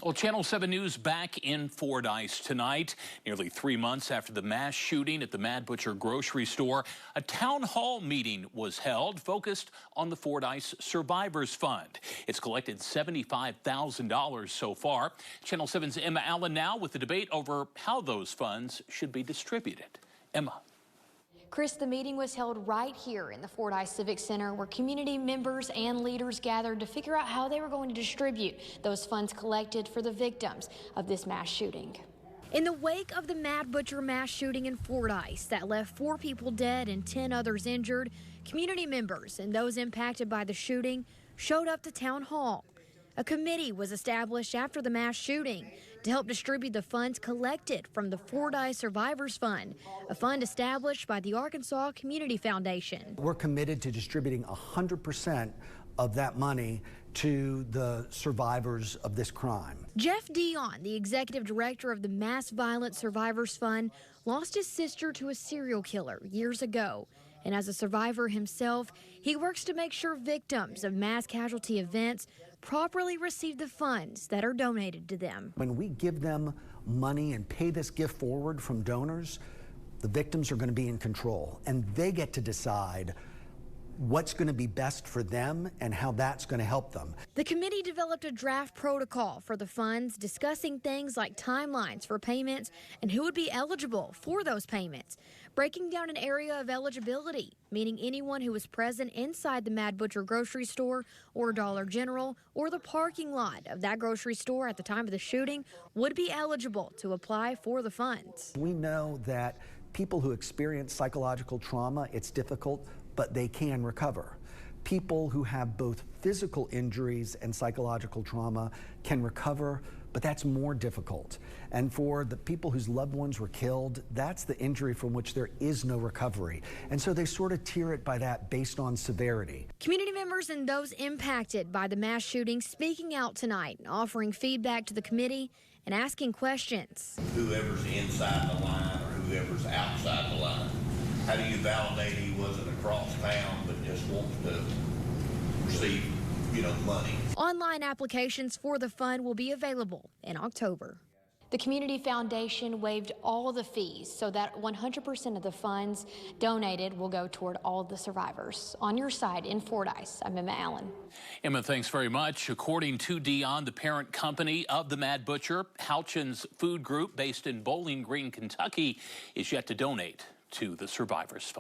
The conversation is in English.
Well, Channel 7 News back in Fordyce tonight. Nearly 3 months after the mass shooting at the Mad Butcher grocery store, a town hall meeting was held focused on the Fordyce Survivors Fund. It's collected $75,000 so far. Channel 7's Emma Allen now with the debate over how those funds should be distributed. Emma. Chris, the meeting was held right here in the Fordyce Civic Center where community members and leaders gathered to figure out how they were going to distribute those funds collected for the victims of this mass shooting. In the wake of the Mad Butcher mass shooting in Fordyce that left 4 people dead and 10 others injured, community members and those impacted by the shooting showed up to Town Hall. A committee was established after the mass shooting to help distribute the funds collected from the Fordyce Survivors Fund, a fund established by the Arkansas Community Foundation. We're committed to distributing 100% of that money to the survivors of this crime. Jeff Dion, the executive director of the Mass Violence Survivors Fund, lost his sister to a serial killer years ago. And as a survivor himself, he works to make sure victims of mass casualty events properly receive the funds that are donated to them. When we give them money and pay this gift forward from donors, the victims are going to be in control, and they get to decide what's going to be best for them and how that's going to help them. The committee developed a draft protocol for the funds, discussing things like timelines for payments and who would be eligible for those payments, breaking down an area of eligibility, meaning anyone who was present inside the Mad Butcher grocery store or Dollar General or the parking lot of that grocery store at the time of the shooting would be eligible to apply for the funds. We know that people who experience psychological trauma, it's difficult, but they can recover. People who have both physical injuries and psychological trauma can recover, but that's more difficult. And for the people whose loved ones were killed, that's the injury from which there is no recovery. And so they sort of tier it by that based on severity. Community members and those impacted by the mass shooting speaking out tonight, offering feedback to the committee and asking questions. Whoever's inside the line or whoever's outside the line, how do you validate he wasn't across town but just wants to receive, money? Online applications for the fund will be available in October. The Community Foundation waived all the fees so that 100% of the funds donated will go toward all the survivors. On your side in Fordyce, I'm Emma Allen. Emma, thanks very much. According to Dion, the parent company of the Mad Butcher, Houchin's Food Group, based in Bowling Green, Kentucky, is yet to donate to the Survivors Fund.